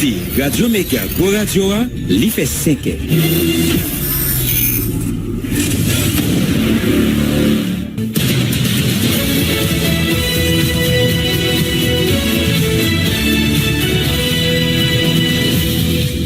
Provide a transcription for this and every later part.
Jeudi, Radio Méga pour Radio 1, l'y fait 5 ans.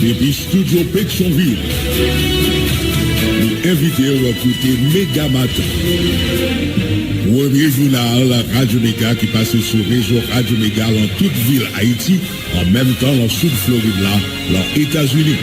Depuis Studio Pétionville, nous invitons à écouter Méga Matin. Premier journal Radio Méga qui passe sur réseau Radio Méga dans toute ville Haïti, en même temps dans sud Floride là, dans les États-Unis.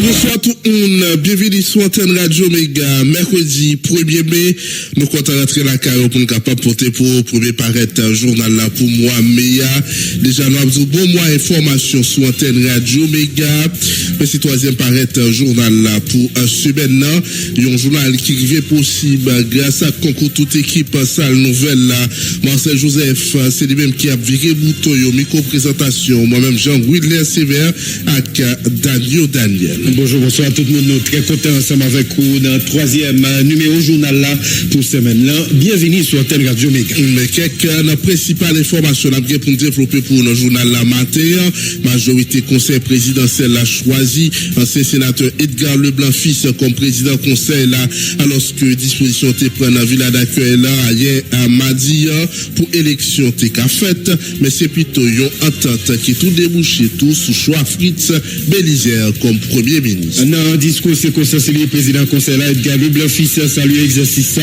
Bonsoir tout le monde, bienvenue sur Antenne Radio Méga. Mercredi 1er mai, nous comptons rentrer la carrière pour nous capables porter pour premier paraître journal là pour moi Méa. Déjà nous avons bon mois information sur Antenne Radio Méga. Mais c'est troisième paraître journal là pour un semaine là, un journal qui est possible grâce à concours toute équipe salle nouvelle là. Marcel Joseph, c'est lui-même qui a viré bouton yo micro présentation. Moi-même Jean-Guidler Sévère avec Daniel. Bonjour, bonsoir à tout le monde. Nous sommes très contents ensemble avec vous dans le troisième numéro journal là pour semaine là. Bienvenue sur Antenne Radio Méga. Mais quelques principales informations pour nous développer pour le journal la matin. Majorité conseil présidentiel a choisi ancien sénateur Edgar Leblanc-Fils comme président conseil là, alors que disposition était prise dans la ville d'accueil là hier à mardi pour élection était faite, mais c'est plutôt une entente qui tout débouché tout sous choix Fritz Bélizer comme premier ministre. Dans un discours circonstancié, le président conseil là, Edgar Leblanc-Fils salue l'exercice ça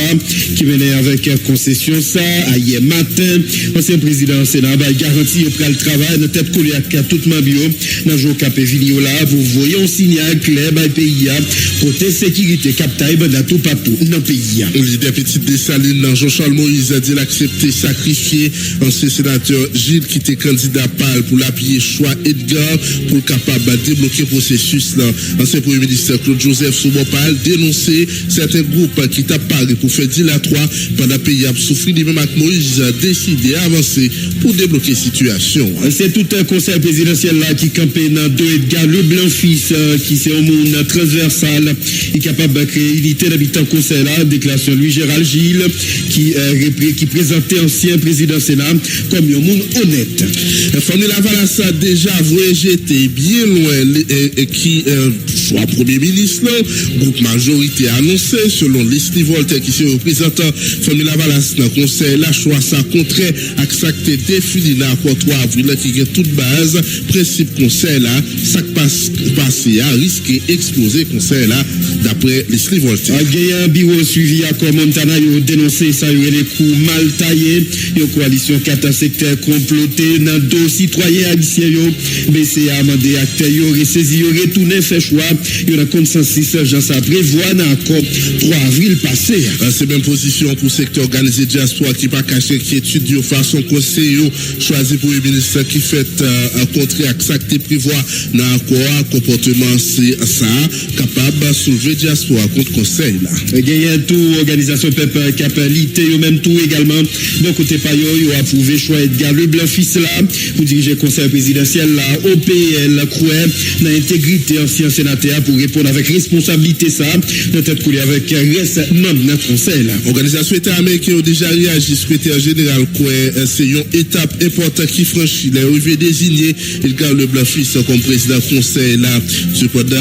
qui venait avec concession ça hier matin. Ancien président Sénat a garanti au le travail dans tête collée à tout le monde dans jour capé vidéo là, vous voyez un signal clair dans le pays côté sécurité captaï dans tout partout dans le pays. Le leader Petit Dessalines, Jean-Charles Moïse a dit l'accepter sacrifier ancien sénateur Gilles qui était candidat pâle pour l'appuyer choix Edgar pour capable de débloquer le processus là. Ancien premier ministre Claude Joseph Soubopal dénoncé certains groupes qui tapent pour faire dilatoire pendant le pays a souffert lui-même avec Moïse a décidé d'avancer pour débloquer la situation. C'est tout un conseil présidentiel là qui campait dans deux Edgar Leblanc-Fils qui c'est un monde transversal et capable de créer unité d'habitant conseil là, déclaration Louis Gérald Gilles qui présentait ancien président Sénat comme un monde honnête. La famille Lavalas a déjà voyagé bien loin et qui soit premier ministre là, groupe majorité annoncé selon Leslie Voltaire qui se représentant famille Lavalas dans le conseil la choix ça contraire à ça qui était défini dans l'accord 3 avril qui est toute base principe conseil là ça passé à risque exploser conseil là d'après Leslie Voltaire. Un bureau suivi à Montana a dénoncé ça les coups mal taillés une coalition 4 secteurs complotés dans deux citoyens haïtiens BCA a demandé acteurs ressaisi retourner fait choix il y a un consensus Jean ça prévoit dans l'accord 3 avril passé. C'est même position pour secteur organisé diaspora qui pas caché qui étudie de façon conseil choisi pour le ministre qui fait un contrat avec ça qui prévoit dans l'accord comportement c'est ça capable de soulever diaspora contre conseil là. Il y a tout organisation peuple capacité yo même tout également donc côté pa yo a approuvé choix Edgar Leblanc-Fils là pour diriger conseil présidentiel là OPL croit dans intégrité ancien sénateur pour répondre avec responsabilité ça dans tête coulée avec reste membre notre conseil là. Organisation État américain a déjà réagi secrétaire général quoi c'est une étape importante qui franchit les arrivées désigné Edgar Leblanc-Fils comme président conseil là cependant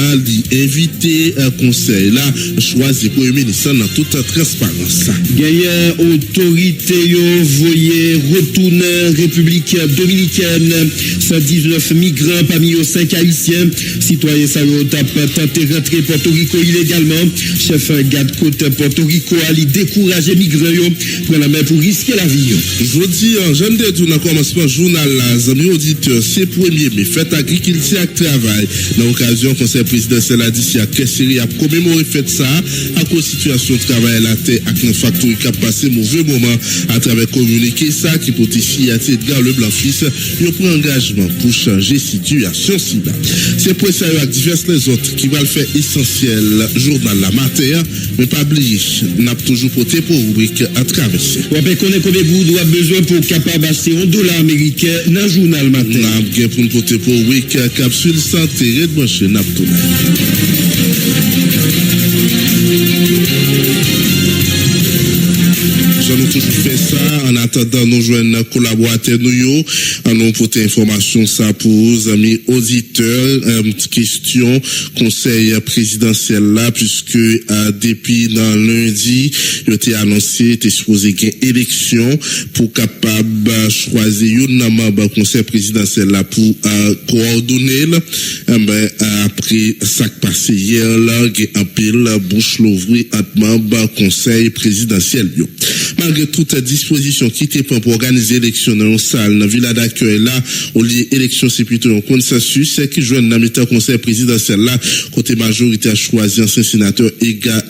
l'invité conseil là choisi premier ministre dans toute transparence. Gagnant autorité yo voyez retourner République dominicaine 119 migrants parmi eux 5 haïtiens citoyens ça yo tenté rentrer Porto Rico illégalement chef garde côte Porto Rico a décourager migrants yo prendre la main pour risquer la vie. Jeudi en jeune de tout dans commencement journal là amis auditeurs c'est 1er mai fête agriculture et travail dans l'occasion conseil présidentiel a dit si à Kessiri a commémoré fête ça à cause situation de travail la terre avec un facteur qui a passé mauvais moment à travers communiquer ça qui potifie à Edgar Leblanc-Fils il prend engagement pour changer situation si là c'est pour ça avec divers les autres qui va le faire essentiel journal la matin mais pas oublier n'a toujours porté pour rubrique à traverser. On peut connaître combien vous doit besoin pour capable acheter $1 américain dans journal matin. N'a pour porter pour rubrique capsule santé red branché n'a tout. nous toujours fait ça. En attendant, nous joignons collaborateurs nous, nous porter information ça pour les amis auditeurs. Petite question, conseil présidentiel là, puisque depuis dans lundi, il a été annoncé, était supposé qu'il y ait élection pour capable choisir un membre conseil présidentiel là pour coordonner. Après ça qui passé hier là, il y a un pile bouche l'ouvrir entre membres conseil présidentiel. Malgré toute disposition qui était pour organiser l'élection dans une salle, dans la ville d'accueil là, au lieu élection c'est plutôt un consensus, c'est qui joue dans le conseil présidentiel là, côté majorité a choisi ancien sénateur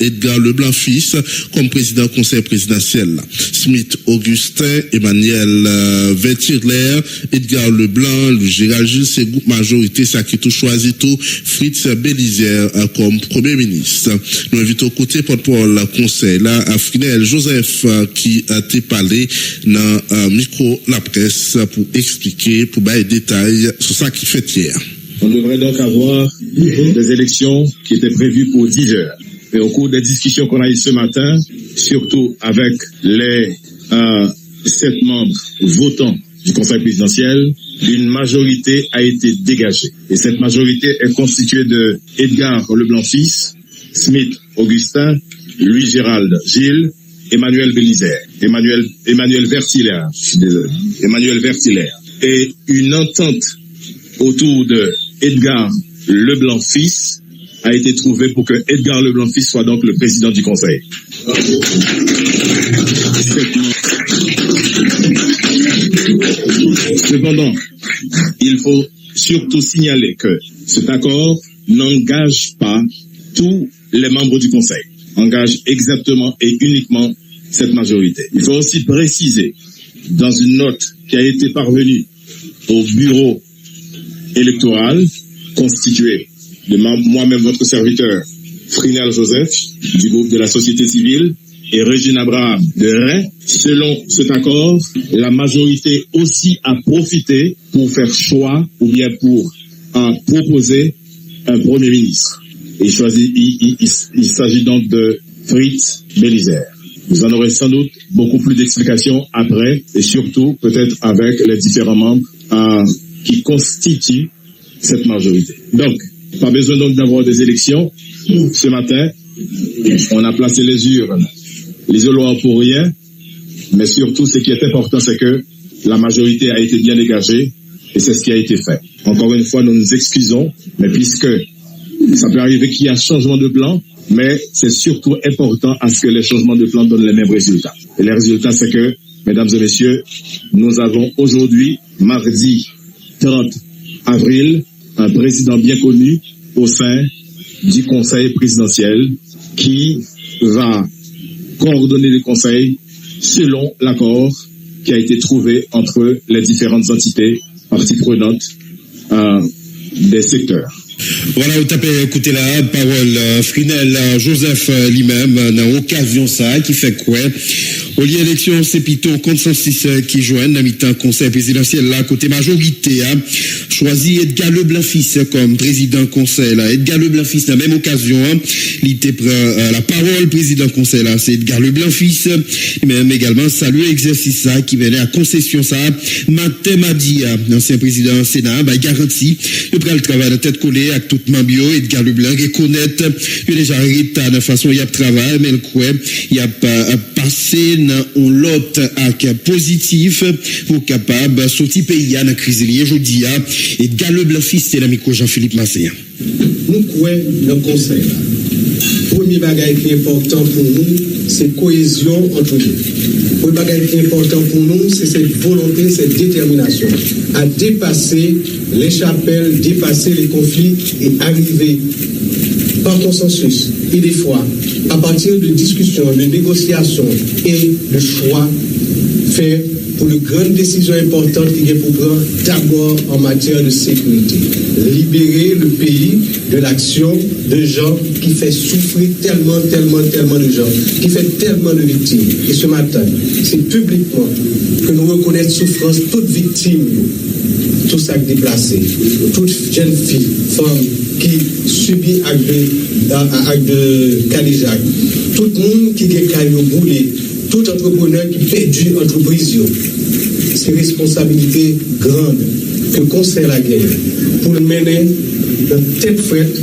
Edgar Leblanc-Fils comme président conseil présidentiel là. Smith Augustin, Emmanuel Vertirler, Edgar Leblanc, Louis Gérald Gilles, c'est groupe majorité ça qui tout choisi tout Fritz Bélizière comme premier ministre. Nous invitons côté porte-parole conseil là à Frinel Joseph qui a été parlé dans micro la presse pour expliquer, pour bailler des détails sur ça qui fait hier. On devrait donc avoir des élections qui étaient prévues pour 10 heures. Et au cours des discussions qu'on a eues ce matin, surtout avec les 7 membres votants du Conseil présidentiel, une majorité a été dégagée. Et cette majorité est constituée de Edgar Leblanc-Fils, Smith Augustin, Louis Gérald Gilles, Emmanuel Bélizière, Emmanuel Vertilher, Emmanuel Vertilher. Et une entente autour de Edgar Leblanc-Fils a été trouvée pour que Edgar Leblanc-Fils soit donc le président du Conseil. Cependant, il faut surtout signaler que cet accord n'engage pas tous les membres du Conseil, engage exactement et uniquement cette majorité. Il faut aussi préciser, dans une note qui a été parvenue au bureau électoral, constitué de moi-même, votre serviteur, Frinel Joseph, du groupe de la société civile, et Régine Abraham de Rennes. Selon cet accord, la majorité aussi a profité pour faire choix ou bien pour proposer un premier ministre. Il s'agit donc de Fritz Bélizière. Vous en aurez sans doute beaucoup plus d'explications après et surtout peut-être avec les différents membres qui constituent cette majorité. Donc, pas besoin donc d'avoir des élections. Ce matin, on a placé les urnes, les isoloirs pour rien, mais surtout ce qui est important, c'est que la majorité a été bien dégagée et c'est ce qui a été fait. Encore une fois, nous nous excusons, mais puisque ça peut arriver qu'il y a changement de plan, mais c'est surtout important à ce que les changements de plan donnent les mêmes résultats. Et les résultats, c'est que, mesdames et messieurs, nous avons aujourd'hui, mardi 30 avril, un président bien connu au sein du Conseil présidentiel qui va coordonner les conseils selon l'accord qui a été trouvé entre les différentes entités parties prenantes des secteurs. Voilà, vous tapez écouter la parole Frinel Joseph lui-même dans l'occasion ça qui fait quoi au lieu d'élection c'est plutôt consensus qui joignent dans mi-temps conseil présidentiel là côté majorité choisi Edgar Leblanc-Fils comme président conseil là. Edgar Leblanc-Fils dans la même occasion il était la parole président conseil là c'est Edgar Leblanc-Fils même également saluer exercice ça qui venait à concession ça matin mardi ancien président Sénat garanti il prend le travail de tête collée avec tout Mambio Edgar Leblanc reconnaître que déjà arrêté de façon il y a travail mais le quoi il y a passé dans l'autre acte positif pour capable sortir pays dans crise liée aujourd'hui Edgar Leblanc-Fils c'est l'ami Jean-Philippe Massé. Nous croyons le conseil là. Premier bagage qui est important pour nous c'est cohésion entre nous. Premier bagage qui est important pour nous c'est cette volonté, cette détermination à dépasser les chapelles, dépasser les conflits et arriver par consensus et des fois à partir de discussions, de négociations et de choix faits pour de grandes décisions importantes qui viennent pour prendre d'abord en matière de sécurité. Libérer le pays de l'action de gens qui fait souffrir tellement de gens, qui fait tellement de victimes. Et ce matin, c'est publiquement que nous reconnaissons souffrance toute victime, tout ça déplacé, toute jeune fille, femme qui subit acte de calijac, tout le monde qui est caillou boulé, tout entrepreneur qui perdu entreprise, c'est responsabilité grande que le conseil a gagné pour le mener de tête faite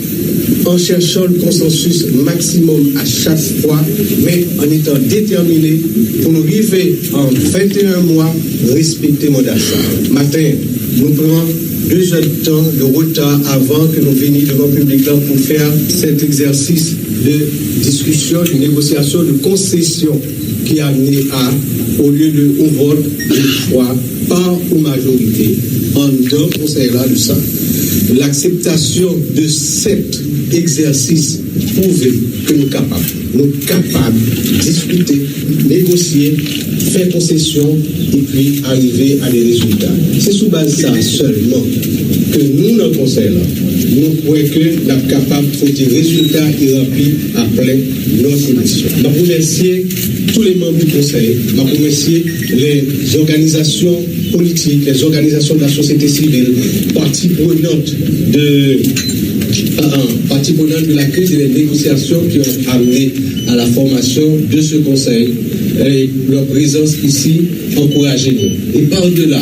en cherchant le consensus maximum à chaque fois, mais en étant déterminé pour nous arriver en 21 mois, respecter mon mandat. Matin, nous prenons 2 heures de temps de retard avant que nous venions devant le public pour faire cet exercice de discussion, de négociation, de concession qui a amené à, au lieu de au vote, le choix par ou majorité, en deux conseils-là de ça. L'acceptation de cet exercice prouve que nous sommes capables de discuter, négocier, faire concession et puis arriver à des résultats. C'est sous base de ça seulement que nous, dans le conseil-là, nous croyons que nous sommes capables de faire des résultats qui remplissent après notre mission. Je remercie tous les membres du conseil, je remercie les organisations politiques, les organisations de la société civile, parties prenantes de la crise et des négociations qui ont amené à la formation de ce conseil. Et leur présence ici encourage nous. Et par-delà,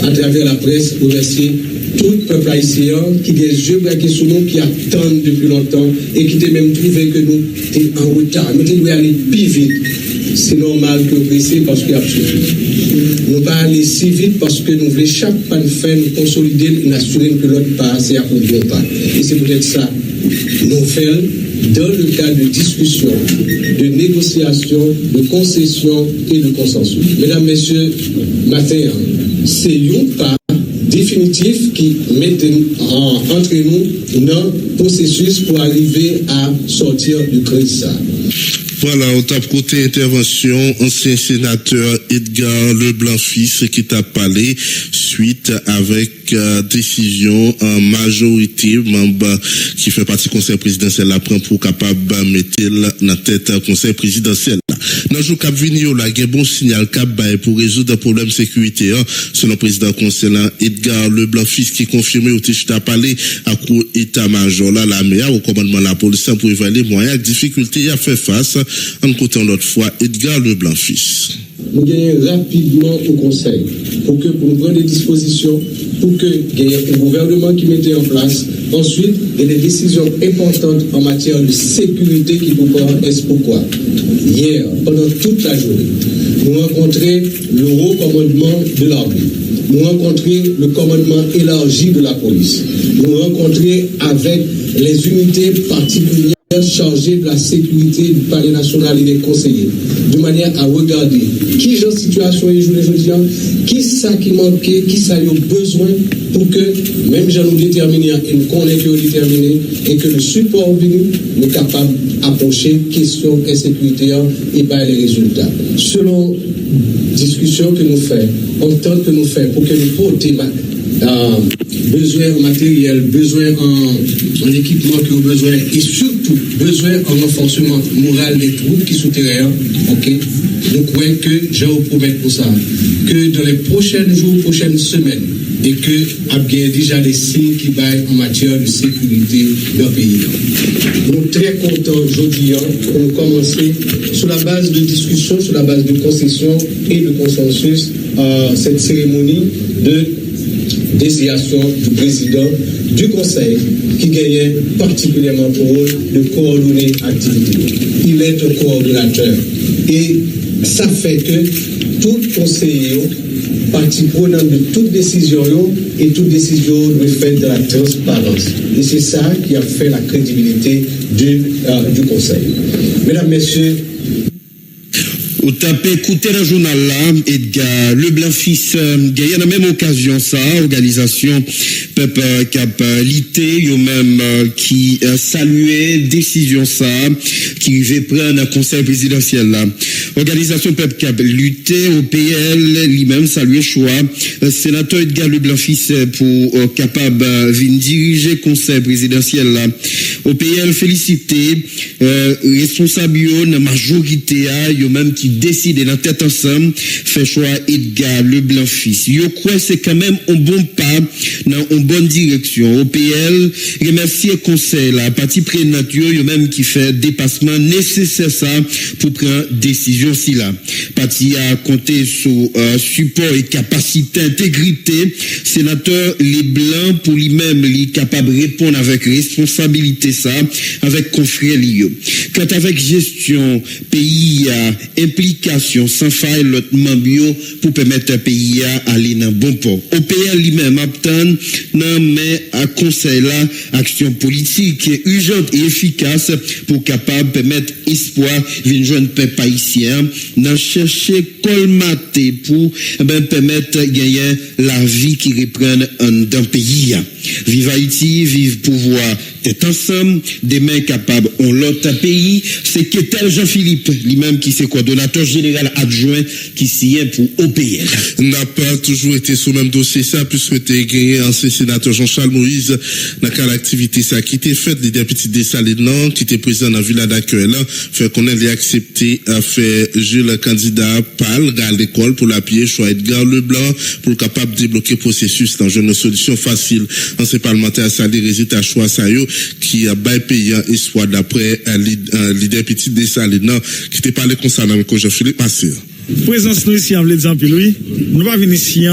à travers la presse, remercier tout le peuple haïtien qui a des yeux braqués sur nous, qui attendent depuis longtemps et qui ont même trouvé que nous étions en retard. Nous devons aller plus vite. C'est normal que nous pressions parce qu'il y a absolument. Nous ne pas aller si vite parce que nous voulons chaque pas de faire, nous consolider et nous assurer que l'autre pas, c'est à cause de l'autre pas. Et c'est peut-être ça. Nous faisons dans le cadre de discussion, de négociation, de concession et de consensus. Mesdames, Messieurs, matin, c'est un pas définitif qui met entre nous dans le processus pour arriver à sortir du crise. Voilà, au top côté intervention, ancien sénateur Edgar Leblanc-Fils qui t'a parlé suite avec décision en majorité, membre qui fait partie du conseil présidentiel la prend pour capable mettre dans tête conseil présidentiel. Dans le jour cap venir là, il y a un bon signal cap pour résoudre le problème sécurité selon le président conseil Edgar Leblanc-Fils qui confirmé au t'a parlé à coup état-major là la MEA au commandement de la police pour évaluer moyens et difficultés à faire face. En côté l'autre fois, Edgar Leblanc-Fils. Nous gagnons rapidement au Conseil pour nous prendre des dispositions, pour que il y ait un gouvernement qui mette en place. Ensuite, il y a des décisions importantes en matière de sécurité qui nous prennent. Est-ce pourquoi? Hier, pendant toute la journée, nous rencontrons le haut commandement de l'armée. Nous rencontrons le commandement élargi de la police. Nous rencontrons avec les unités particulières chargé de la sécurité du palais national et des conseillers, de manière à regarder qui est en situation aujourd'hui, qui ça qui manquait, qui ça a besoin pour que même gens nous déterminer et nous connaissons que nous déterminer et que le support venu nous capable d'approcher question insécurité et pas les résultats. Selon discussion que nous faisons, entente que nous faisons pour que nous portions besoin en matériel, besoin en équipement que nous besoin et surtout besoin en renforcement moral des troupes qui sont terrain. Ok, nous croyons que je vous promets pour ça que dans les prochains jours, prochaines semaines, et que il y a déjà des signes qui baillent en matière de sécurité dans le pays. Nous sommes très contents aujourd'hui pour nous commencer sur la base de discussion, sur la base de concession et de consensus cette cérémonie de désignation du président du Conseil qui gagnait particulièrement pour rôle de coordonner l'activité. Il est un coordonnateur et ça fait que tout conseiller, partie prenante de toute décision et toute décision doit être faite dans la transparence. Et c'est ça qui a fait la crédibilité du Conseil. Mesdames, Messieurs, Au tapé écouter le journal là, Edgar Leblanc-Fils, il y a la même occasion ça, organisation peuple cap lité, yo même qui saluait décision ça, qui va prendre un conseil présidentiel là. Organisation peuple cap lutter au PL, lui-même saluer choix, sénateur Edgar Leblanc-Fils pour capable venir diriger conseil présidentiel là. OPL félicité responsable dans majorité yo même qui décide dans tête ensemble fait choix Edgar Leblanc fils. Yo croit c'est quand même un bon pas dans une bonne direction. OPL remercie conseil la partie prenante yo même qui fait dépassement nécessaire ça pour prendre décision si là. Parti a compté sur support et capacité intégrité sénateur Leblanc pour lui-même lui capable répondre avec responsabilité ça avec confrère liyo. Quant avec gestion pays à implication sans faille l'autre membre pour permettre un pays à aller dans bon port. OPL lui-même obtient non mais à conseil là action politique urgente et efficace pour capable permettre espoir d'une jeune peuple haïtien dans chercher colmater pour permettre gagner la vie qui reprenne dans pays. Vive Haïti, vive pouvoir d'être ensemble, demain capable on l'autre pays, c'est Ketel Jean-Philippe, lui-même qui c'est coordonnateur général adjoint qui signe pour OPL. N'a pas toujours été sous même dossier ça, puisque tu as gagné ancien sénateur Jean-Charles Moïse, dans quelle activité ça qui était faite, les députés Dessalines, qui était présent dans la ville d'accueil là, fait qu'on ait accepté à faire jouer le candidat PAL à l'école pour l'appuyer, choix Edgar Leblanc, pour capable de débloquer le processus dans une solution facile. Ancien parlementaire a salé résultat choix ça qui a bail payant espoir d'après leader petit Dessalines qui était parlé concernant avec Jean-Philippe Passé. Présence nous ici en disant puis oui, nous pas venir ici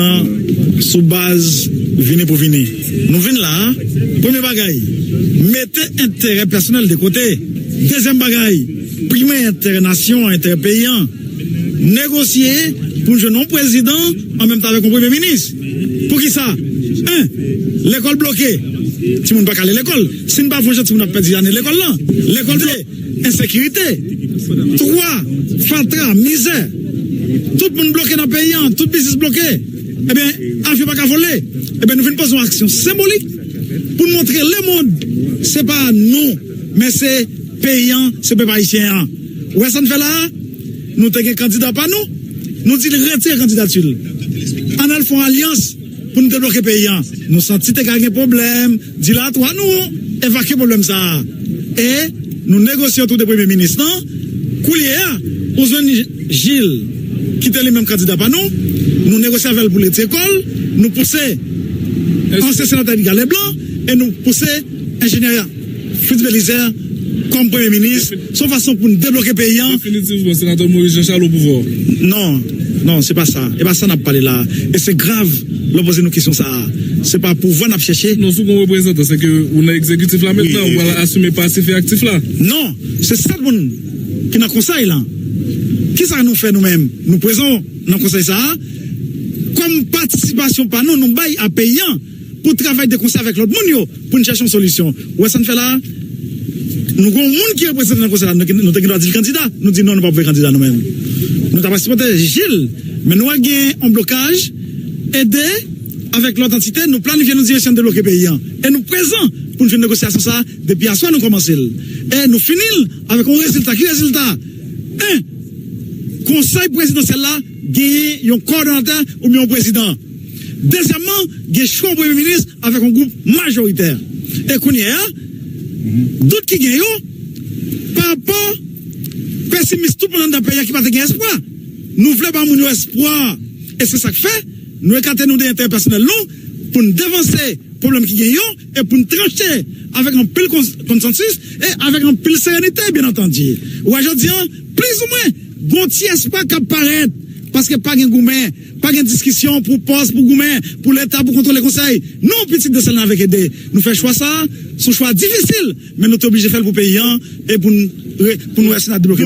sous base venir pour venir. Nous venons là, premier bagaille, mettez intérêt personnel de côté. Deuxième bagaille, primer intérêt nation, intérêt paysan. Négocier pour un jeune président en même temps avec un premier ministre. Pour qui ça? L'école bloquée. Si on ne peut pas aller à l'école, si on ne peut pas faire si on n'a pas dit l'école là. L'école de insécurité. 3, fatra, misère. Tout le monde bloqué dans le pays, tout le business bloqué. Eh bien, on ne fait pas qu'à voler. Eh bien, nous faisons pas une action symbolique pour montrer le monde. Ce n'est pas nous, mais c'est payant, c'est pas haïtien. Ouais, ça ne fait là, nous avons un candidat pas nous. Nous disons retirer la candidature. On a fait une alliance pour nous débloquer payant. Nous sentons qu'il y a un problème. Dis là, toi, nous, évacuer le problème ça. Et nous négocions tout le premier ministre. Coulier, aux Gilles, qui était le même candidat pas nous. Nous négocions avec pour l'école. Nous poussons ancien sénateur Edgar Leblanc et nous poussons ingénieur Fritz Belizer comme premier ministre. Sans façon pour nous débloquer payant. Définitivement, sénateur Maurice Jean-Charles au pouvoir. Non, c'est pas ça. Et pas ça n'a pas parlé là. Et c'est grave, l'opposer nos questions ça. C'est pas pour voir n'a chercher. Non, ce qu'on représente, c'est que on a exécutif là maintenant, on va assumer passif et actif là. Non, c'est ça le monde qui n'a conseil là. Qui ça nous fait nous-mêmes? Nous présents dans le conseil ça. Comme participation par nous, nous baillons à payant pour travailler de conseil avec l'autre monde pour nous chercher une solution. Ouais, ça nous fait là. Nous avons un monde qui représente dans le conseil là. Nous avons dit le candidat. Nous disons non, nous ne pouvons pas candidat nous-mêmes. Nous avons participé à Gilles, mais nous avons un blocage, aider avec l'autre entité, nous planifions nos directions de bloquer paysan. Et nous présents pour une négociation ça, depuis à soi nous commençons. Et nous finissons avec un résultat. Quel résultat? Conseil présidentiel là, gagner un coordonnateur ou bien un président. Deuxièmement, gagner choix premier ministre avec un groupe majoritaire. Et qu'on y a, d'autres qui gagnent, par rapport pessimiste tout le monde dans le pays qui va te gagner espoir. Nous voulons pas mon espoir. Et c'est ça que fait. Nous écartons nous des intérêts personnels nous pour nous dévancer problème qui gagnent et pour nous trancher avec un pile consensus et avec un pile sérénité, bien entendu. Ou aujourd'hui, plus ou moins, bon petit espoir qui apparaît parce que pas de goumen, pas de discussion pour poste, pour goumen, pour l'État, pour contrôler le conseil. Non, petit de celle-là avec aider. Nous faisons choix ça, son choix difficile, mais nous sommes obligés de faire pour payer et pour nous rester à débloquer.